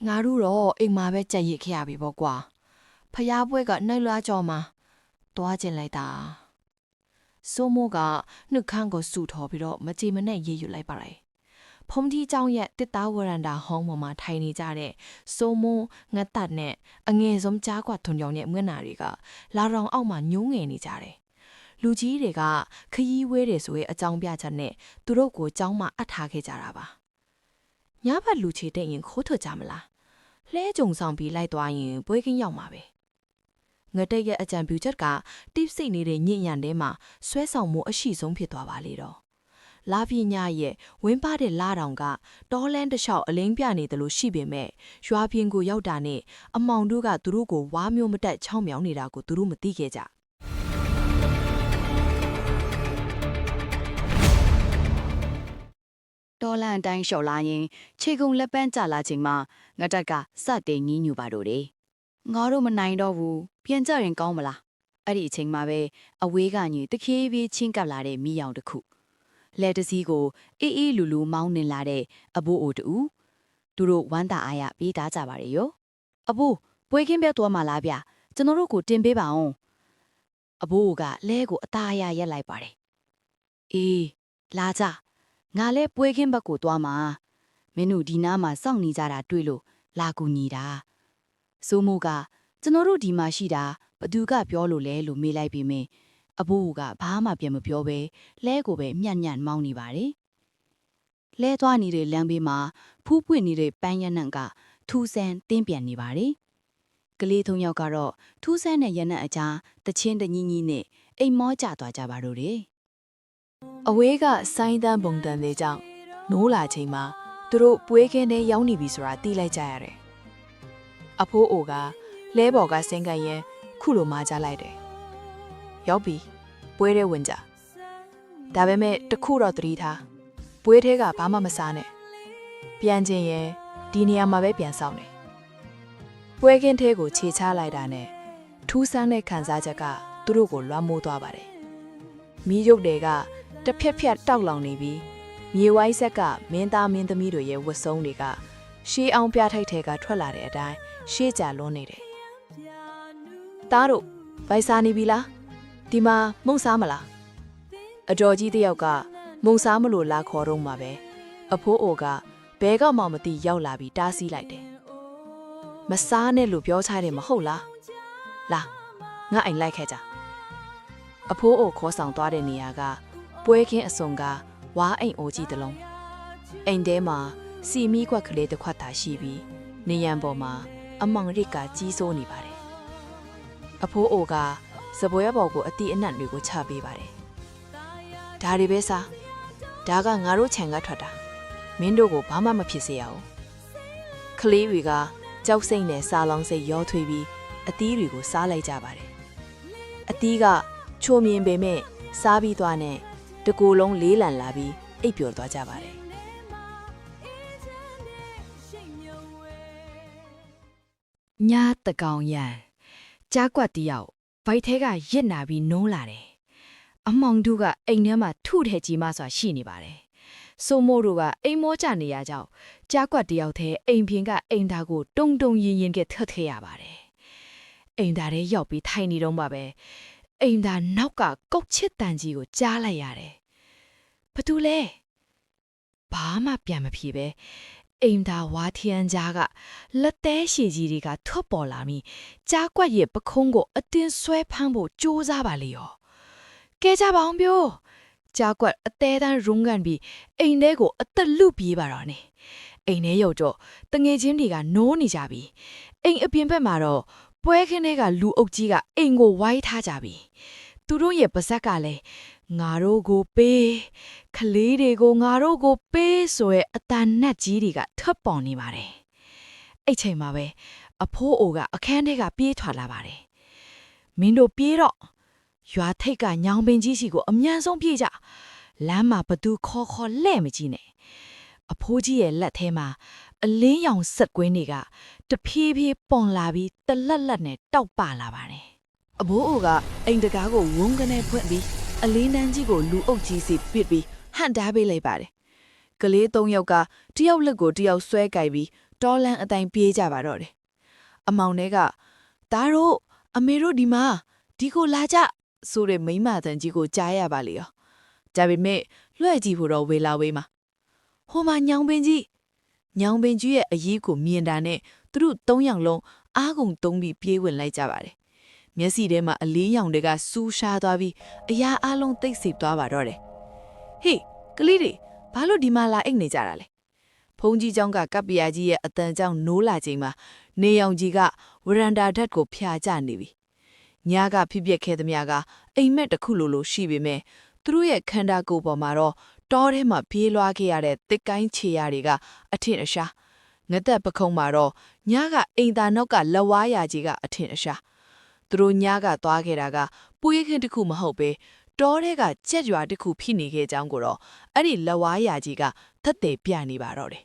ငါတို့တော့အိမ်မှာပဲကြက်ရစ်ခဲ့ရပြီပေါ့ကွာဖျားပွဲကနှိုက်လွှားကြောမှာတွားကျင်လိုက်တာစိုးမိုးကနှုတ်ခမ်းကိုစူထော်ပြီးတော့မကြည်မနဲ့ရေးယူလိုက်ပါလေဖုံးတီเจ้าရဲ့တစ်သားဝရန်တာဟောင်းပေါ်မှာထိုင်နေကြတဲ့စိုးမိုးငတ်တက်နဲ့အငယ်ဆုံးကြားကွာထွန်ကြောင်ရဲ့မျက်နှာတွေကလာရောင်အောက်မှာညှိုးငယ်နေကြတယ်လူကြီးတွေကခရီးဝဲတယ်ဆိုရဲ့အကြောင်းပြချက်နဲ့သူတို့ကိုကျောင်းမှာအပ်ထားခဲ့ကြတာပါညဘက်လူချေတဲ့ရင်ခိုးထွက်ကြမလားလဲကြုံဆောင်ပြီးလိုက်သွားရင်ပွဲကင်းရောက်မှာပဲငတိတ်ရဲ့အကြံပြုချက်ကတိပစိတ်နေတဲ့ညဉ့်ညံထဲမှာဆွဲဆောင်မှုအရှိဆုံးဖြစ်သွားပါလေတော့လာပြညရဲ့ဝင်းပါတဲ့လာတောင်ကတောလန်းတစ်လျှောက်အလင်းပြနေတယ်လို့ရှိပေမဲ့ရွာပြင်းကိုရောက်တာနဲ့အမောင်တို့ကသူတို့ကိုဝါမျိုးမတက်ချောင်းမြောင်းနေတာကိုသူတို့မသိခဲ့ကြတော်လန်တိုင်းလျှော်လာရင်ခြေကုံလက်ပန်းကျလာချိန်မှာငါတက်ကစတဲ့ငင်းညူပါတော့တယ်ငါတို့မနိုင်တော့ဘူးပြန်ကြရင်ကောင်းမလားအဲ့ဒီအချိန်မှာပဲအဝေးကညီတခေးပြေးချင်းကပ်လာတဲ့မိယောင်တစ်ခုလက်တစည်းကိုအေးအေးလူလူမောင်းနေလာတဲ့အဘိုးအိုတူသူတို့ဝမ်းသာအားရပေးသားကြပါရဲ့ရောအဘိုးပွဲခင်းပြသွားမှလားဗျကျွန်တော်တို့ကိုတင်ပေးပါအောင်အဘိုးကလဲကိုအသားအရရက်လိုက်ပါတယ်အေးလာကြငါလဲပွဲခင်းဘက်ကိုသွားမှာမင်းတို့ဒီနားမှာစောင့်နေကြတာတွေ့လို့လာကူညီတာစိုးမိုးကကျွန်တော်တို့ဒီမှာရှိတာဘသူကပြောလို့လဲလို့မေးလိုက်ပြီးမင်းအဘိုးကဘာမှပြန်မပြောပဲလဲကိုပဲညံ့ညံ့မောင်းနေပါတယ်လဲသွားနေတဲ့လမ်းဘေးမှာဖူးပွင့်နေတဲ့ပန်းရနံ့ကထူးဆန်းတင်းပြန်နေပါတယ်ကလေးသုံးယောက်ကတော့ထူးဆန်းတဲ့ရနံ့အကြားတချင်းတညီညီနဲ့အိမ်မောကျသွားကြပါတော့တယ်အဝေးကဆိုင်းတန်းပုံတန်လေးကြောင့်နိုးလာချိန်မှာသူတို့ပွဲခင်းထဲရောက်နေပြီဆိုတာသိလိုက်ကြရတယ်အဖိုးအိုကလဲဘော်ကဆင်းကန်ရင်ခုလိုမှားကြလိုက်တယ်ရောက်ပြီပွဲထဲဝင်ကြဒါပေမဲ့တခုတော့သတိထားပွဲထဲကဘာမှမစားနဲ့ပြန်ချင်းရင်ဒီနေရာမှာပဲပြန်ဆောင်နေပွဲခင်းထဲကိုခြေချလိုက်တာနဲ့ထူးဆန်းတဲ့ခံစားချက်ကသူတို့ကိုလွှမ်းမိုးသွားပါတယ်မီးရုပ်တွေကတစ်ဖြက်ဖြက်တောက်လောင်နေပြီးမြေဝိုင်းဆက်ကမင်းသားမင်းသမီးတွေရဲ့ဝတ်စုံတွေကရှေးအောင်ပြထိုက်ထဲကထွက်လာတဲ့အတိုင်းရှေးကြလွန်းနေတယ်။သားတို့ဗိုက်စားနေပြီလား။ဒီမှာမုံစားမလား။အတော်ကြီးတယောက်ကမုံစားမလို့လာခေါ်တော့မှာပဲ။အဖိုးအိုကဘဲကမှမသိရောက်လာပြီးတားဆီးလိုက်တယ်။မစားနဲ့လို့ပြောချတယ်မဟုတ်လား။လာငါအိမ်လိုက်ခဲ့ကြ။အဖိုးအိုခေါ်ဆောင်သွားတဲ့နေရာကပွဲခင်းအစုံကဝါအိမ်အိုကြီးတစ်လုံးအိမ်ထဲမှာစီမီခွက်ကလေးတစ်ခွက်သာရှိပြီးနေရန်ပေါ်မှာအမောင်ရစ်ကကြီးစိုးနေပါတယ်အဖိုးအိုကစပွဲပေါ်ကိုအတီးအနှံ့တွေကိုချပေးပါတယ်ဒါတွေပဲစားဒါကငါတို့ခြံကထွက်တာမင်းတို့ကိုဘာမှမဖြစ်စေရအောင်ကလေးတွေကကြောက်စိတ်နဲ့စားလောင်းစိတ်ရောထွေးပြီးအတီးတွေကိုစားလိုက်ကြပါတယ်အတီးကချိုမြင်ပေမဲ့စားပြီးသွားနဲ့တကူလုံးလေးလံလာပြီးအိပ်ပျော်သွားကြပါတယ်ညတကောင်ရန်ကြားကွက်တယောက်ဗိုက်ထဲကရစ်နာပြီးနိုးလာတယ်အမောင်တို့ကအိမ်ထဲမှာထုထဲကြီးမှဆိုရှိနေပါတယ်စိုးမိုးတို့ကအိမ်မောကျနေရကြောင်းကြားကွက်တယောက်ထဲအိမ်ပြင်ကအိမ်သားကိုတုံတုံရင်ရင်ကထထရပါတယ်အိမ်သားတွေရောက်ပြီးထိုင်နေတော့မှပဲအိမ်သားနောက်ကကုတ်ချစ်တန်ကြီးကိုကြားလိုက်ရတယ်ဘာတူလဲဘာမှပြန်မဖြေပဲအိမ်သားဝါထီယန်ကြားကလက်သေးရှည်ကြီးတွေကထွက်ပေါ်လာပြီးကြားကွက်ရဲ့ပခုံးကိုအတင်းဆွဲဖမ်းဖို့ကြိုးစားပါလေရောကဲကြပါအောင်ပြိုးကြားကွက်အသေးတန်းရုံးကန်ပြီးအိမ်ထဲကိုအသက်လူပြေးပါတော့နေအိမ်ထဲရောက်တော့တငယ်ချင်းတွေကနိုးနေကြပြီအိမ်အပြင်ဘက်မှာတော့ပွဲခင်းထဲကလူအုပ်ကြီးကအိမ်ကိုဝိုင်းထားကြပြီသူတို့ရဲ့ပါဇက်ကလည်း ငါတို့ကိုပေးကလေးတွေကိုငါတို့ကိုပေးဆိုရဲအတန်နတ်ကြီးတွေကထပ်ပေါ်နေပါတယ်အဲ့ချိန်မှာပဲအဖိုးအိုကအခန်းထဲကပြေးထွက်လာပါတယ်မင်းတို့ပြေးတော့ရွာထိတ်ကညောင်ပင်ကြီးစီကိုအမြန်ဆုံးပြေးကြလမ်းမှာဘသူခေါ်လဲ့မကြည့်နဲ့အဖိုးကြီးရဲ့လက်ထဲမှာအလင်းရောင်ဆက်ကွင်းတွေကတဖြည်းဖြည်းပွန်လာပြီးတလက်လက်နဲ့တောက်ပလာပါတယ်အဘိုးအိုကအိမ်တကားကိုဝုန်းကနေဖွင့်ပြီးအလင်းတန်းကြီးကိုလူအုပ်ကြီးစီပစ်ပြီးဟန်တားပေးလိုက်ပါတယ်ကလေး၃ယောက်ကတယောက်လက်ကိုတယောက်ဆွဲကြိုက်ပြီးတောလန်းအတိုင်းပြေးကြပါတော့တယ်အမောင်တွေကဒါတို့အမေတို့ဒီမှာဒီကိုလာကြဆိုတဲ့မိမတန်ကြီးကိုကြားရပါလေရောဒါပေမဲ့လွှဲ့ကြည့်ဖို့တော့ဝေလာဝေးမှာဟိုမှာညောင်ပင်ကြီးရဲ့အရေးကိုမြင်တာနဲ့သူတို့၃ယောက်လုံးအားကုန်တုံးပြီးပြေးဝင်လိုက်ကြပါတယ်မျက်စိထဲမှာအလေးရောင်တွေကစူးရှားသွားပြီးအရာအလုံးတိတ်ဆိတ်သွားပါတော့တယ်ဟေးကလေးတွေဘာလို့ဒီမှာလာအိတ်နေကြတာလဲဖုန်ကြီးเจ้าကကပ်ပီယာကြီးရဲ့အတန်ကြောင့်နိုးလာချိန်မှာနေရောင်ကြီးကဝရန်တာဓာတ်ကိုဖျာကျနေပြီညကဖြစ်ပျက်ခဲ့သမျှကအိမ်မက်တစ်ခုလိုရှိပေမဲ့သူတို့ရဲ့ခန္ဓာကိုယ်ပေါ်မှာတော့တောထဲမှာပြေးလွှားခဲ့ရတဲ့တစ်ကိုင်းခြေရတွေကအထင်အရှားငသက်ပခုံးမှာတော့ညကအိမ်သားနောက်ကလက်ဝါးရကြီးကအထင်အရှားသူတို့ညကသွားခဲ့တာကပွေးခင်းတစ်ခုမဟုတ်ပဲတောထဲကကြက်ရွာတစ်ခုဖြစ်နေခဲ့ကြောင်းကိုတော့အဲ့ဒီလက်ဝါးရကြီးကသက်သေပြနေပါတော့တယ်